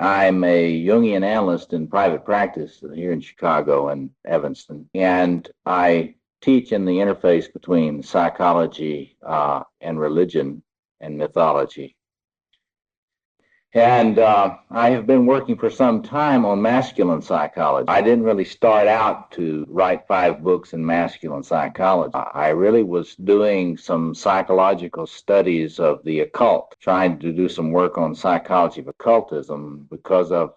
I'm a Jungian analyst in private practice here in Chicago and Evanston, and I teach in the interface between psychology and religion and mythology. And I have been working for some time on masculine psychology. I didn't really start out to write 5 books in masculine psychology. I really was doing some psychological studies of the occult, trying to do some work on psychology of occultism because of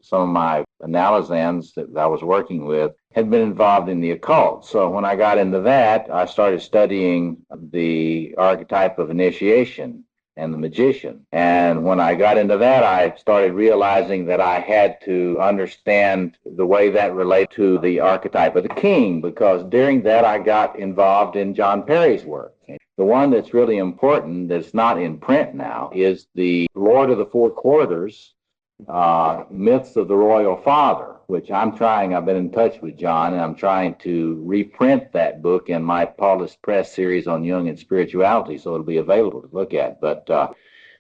some of my analysts that I was working with had been involved in the occult. So when I got into that, I started studying the archetype of initiation and the magician. And when I got into that, I started realizing that I had to understand the way that relates to the archetype of the king, because during that I got involved in John Perry's work. The one that's really important that's not in print now is the Lord of the Four Quarters, Myths of the Royal Father, which I've been in touch with John, and I'm trying to reprint that book in my Paulist Press series on Jung and spirituality, so it'll be available to look at. But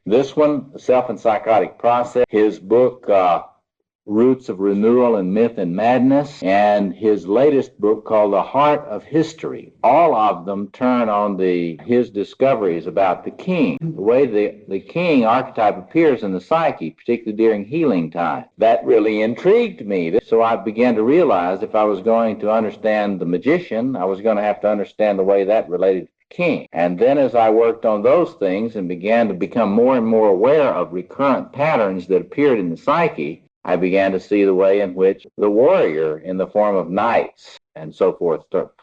this one, Self and Psychotic Process, his book, Roots of Renewal and Myth and Madness, and his latest book called The Heart of History. All of them turn on his discoveries about the king, the way the king archetype appears in the psyche, particularly during healing time. That really intrigued me. So I began to realize if I was going to understand the magician, I was going to have to understand the way that related to the king. And then as I worked on those things and began to become more and more aware of recurrent patterns that appeared in the psyche, I began to see the way in which the warrior in the form of knights and so forth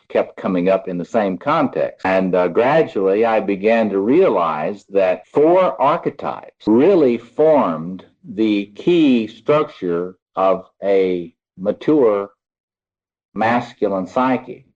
kept coming up in the same context. And gradually I began to realize that 4 archetypes really formed the key structure of a mature masculine psyche.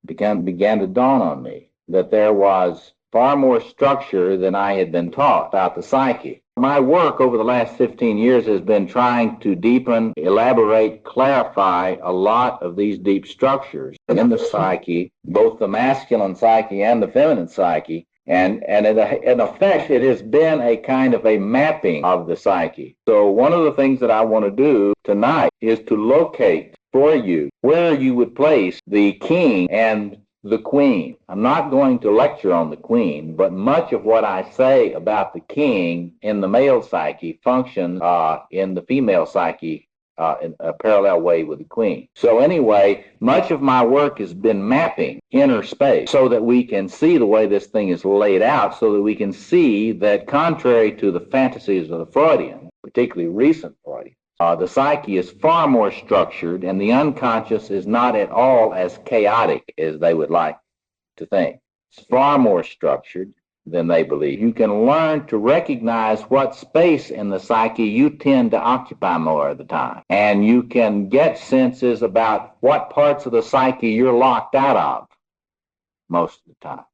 Began to dawn on me that there was far more structure than I had been taught about the psyche. My work over the last 15 years has been trying to deepen, elaborate, clarify a lot of these deep structures in the psyche, both the masculine psyche and the feminine psyche. And in effect, it has been a kind of a mapping of the psyche. So one of the things that I want to do tonight is to locate for you where you would place the king and the queen. I'm not going to lecture on the queen, but much of what I say about the king in the male psyche functions in the female psyche in a parallel way with the queen. So anyway, much of my work has been mapping inner space so that we can see the way this thing is laid out, so that we can see that contrary to the fantasies of the Freudian, particularly recent Freudian, the psyche is far more structured, and the unconscious is not at all as chaotic as they would like to think. It's far more structured than they believe. You can learn to recognize what space in the psyche you tend to occupy more of the time, and you can get senses about what parts of the psyche you're locked out of most of the time.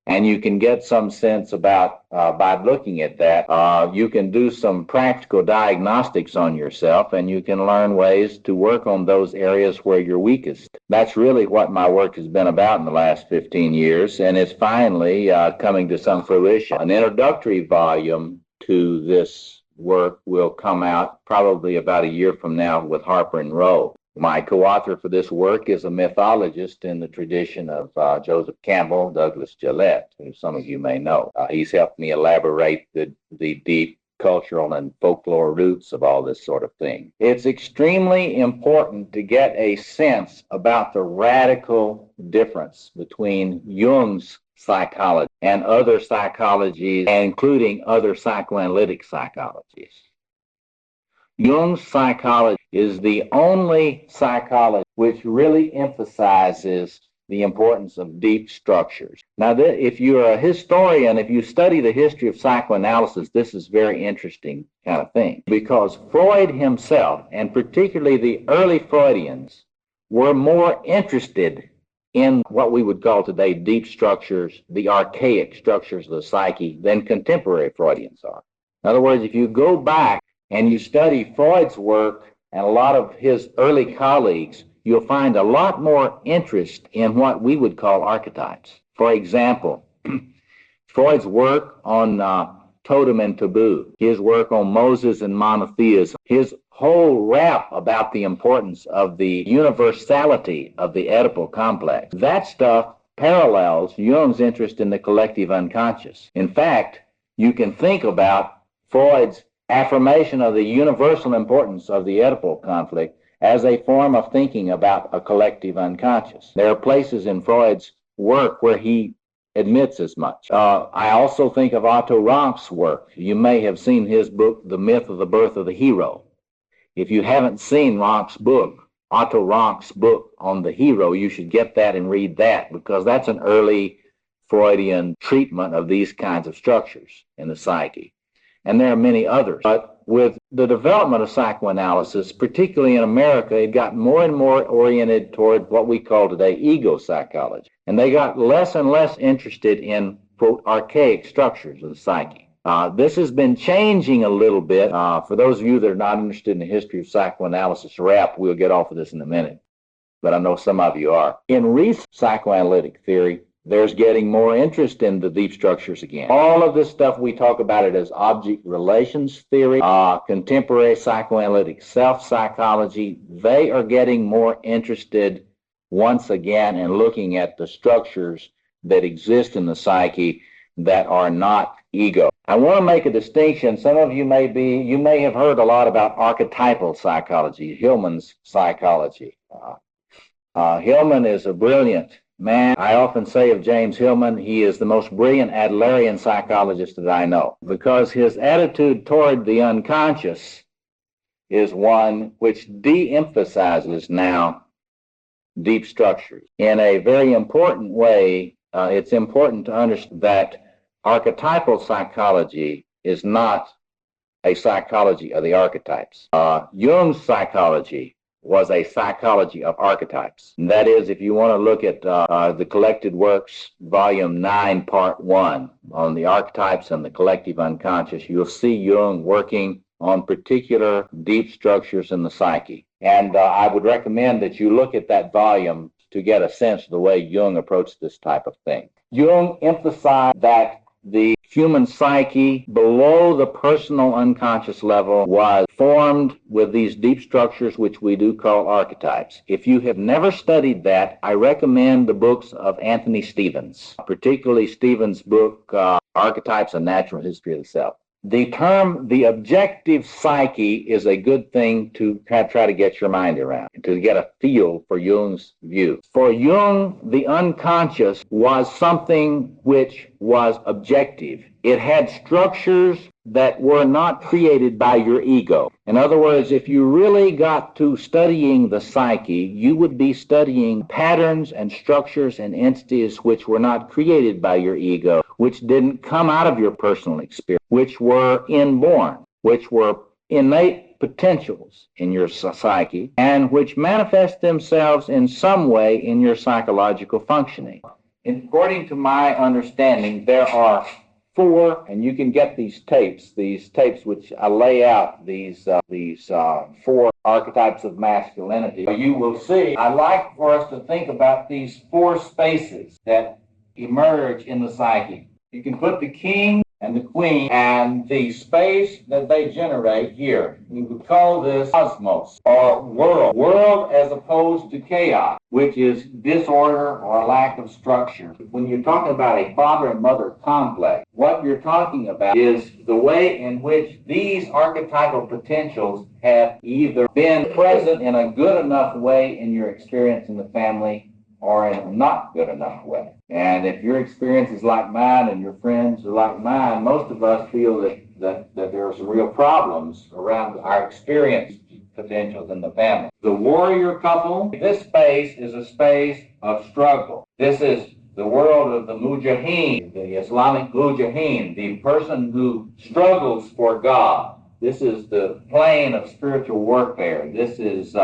And you can get some sense about, by looking at that, you can do some practical diagnostics on yourself, and you can learn ways to work on those areas where you're weakest. That's really what my work has been about in the last 15 years, and it's finally coming to some fruition. An introductory volume to this work will come out probably about a year from now with Harper and Row. My co-author for this work is a mythologist in the tradition of Joseph Campbell, Douglas Gillette, who some of you may know. He's helped me elaborate the deep cultural and folklore roots of all this sort of thing. It's extremely important to get a sense about the radical difference between Jung's psychology and other psychologies, including other psychoanalytic psychologies. Jung's psychology is the only psychology which really emphasizes the importance of deep structures. Now, if you're a historian, if you study the history of psychoanalysis, this is very interesting kind of thing, because Freud himself, and particularly the early Freudians, were more interested in what we would call today deep structures, the archaic structures of the psyche, than contemporary Freudians are. In other words, if you go back and you study Freud's work and a lot of his early colleagues, you'll find a lot more interest in what we would call archetypes. For example, Freud's work on totem and taboo, his work on Moses and monotheism, his whole rap about the importance of the universality of the Oedipal complex. That stuff parallels Jung's interest in the collective unconscious. In fact, you can think about Freud's affirmation of the universal importance of the Oedipal conflict as a form of thinking about a collective unconscious. There are places in Freud's work where he admits as much. I also think of Otto Ranke's work. You may have seen his book, The Myth of the Birth of the Hero. If you haven't seen Ranke's book, Otto Ranke's book on the hero, you should get that and read that, because that's an early Freudian treatment of these kinds of structures in the psyche. And there are many others. But with the development of psychoanalysis, particularly in America, it got more and more oriented toward what we call today ego psychology. And they got less and less interested in, quote, archaic structures of the psyche. This has been changing a little bit. For those of you that are not interested in the history of psychoanalysis rap, we'll get off of this in a minute, but I know some of you are. In recent psychoanalytic theory, there's getting more interest in the deep structures again. All of this stuff, we talk about it as object relations theory, contemporary psychoanalytic self-psychology. They are getting more interested once again in looking at the structures that exist in the psyche that are not ego. I want to make a distinction. Some of you may have heard a lot about archetypal psychology, Hillman's psychology. Hillman is a brilliant man. I often say of James Hillman, he is the most brilliant Adlerian psychologist that I know, because his attitude toward the unconscious is one which de-emphasizes now deep structures. In a very important way, it's important to understand that archetypal psychology is not a psychology of the archetypes. Jung's psychology was a psychology of archetypes. And that is, if you want to look at the Collected Works, Volume 9, Part 1, on the archetypes and the collective unconscious, you'll see Jung working on particular deep structures in the psyche. And I would recommend that you look at that volume to get a sense of the way Jung approached this type of thing. Jung emphasized that the human psyche below the personal unconscious level was formed with these deep structures which we do call archetypes. If you have never studied that, I recommend the books of Anthony Stevens, particularly Stevens' book, Archetypes: A Natural History of the Self. The term, the objective psyche, is a good thing to try to get your mind around, to get a feel for Jung's view. For Jung, the unconscious was something which was objective. It had structures that were not created by your ego. In other words, if you really got to studying the psyche, you would be studying patterns and structures and entities which were not created by your ego, which didn't come out of your personal experience, which were inborn, which were innate potentials in your psyche, and which manifest themselves in some way in your psychological functioning. According to my understanding, there are four, and you can get these tapes which I lay out these four archetypes of masculinity. You will see, I like for us to think about these four spaces that emerge in the psyche. You can put the king and the queen and the space that they generate here. We would call this cosmos, or world. World as opposed to chaos, which is disorder or lack of structure. When you're talking about a father and mother complex, what you're talking about is the way in which these archetypal potentials have either been present in a good enough way in your experience in the family, or in a not good enough way. And if your experience is like mine and your friends are like mine, most of us feel that there are some real problems around our experience potentials in the family. The warrior couple, this space is a space of struggle. This is the world of the mujaheen, the Islamic mujaheen, the person who struggles for God. This is the plane of spiritual warfare. This is,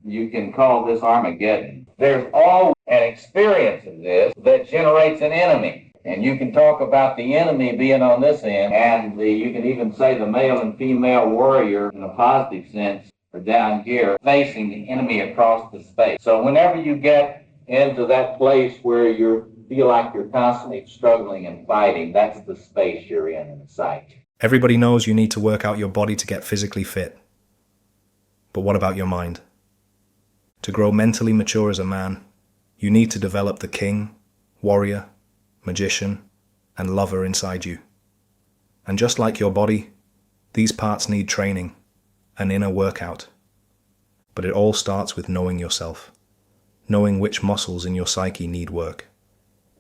you can call this Armageddon. There's always an experience of this that generates an enemy. And you can talk about the enemy being on this end, and you can even say the male and female warrior in a positive sense are down here facing the enemy across the space. So whenever you get into that place where you're feel like you're constantly struggling and fighting, that's the space you're in the psyche. Everybody knows you need to work out your body to get physically fit. But what about your mind? To grow mentally mature as a man, you need to develop the king, warrior, magician, and lover inside you. And just like your body, these parts need training, an inner workout. But it all starts with knowing yourself, knowing which muscles in your psyche need work.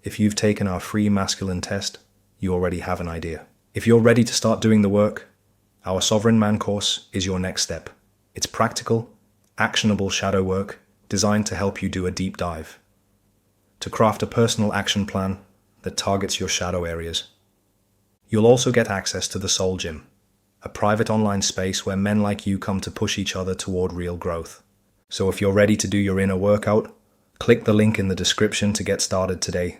If you've taken our free masculine test, you already have an idea. If you're ready to start doing the work, our Sovereign Man course is your next step. It's practical, actionable shadow work designed to help you do a deep dive, to craft a personal action plan that targets your shadow areas. You'll also get access to the Soul Gym, a private online space where men like you come to push each other toward real growth. So if you're ready to do your inner workout, click the link in the description to get started today.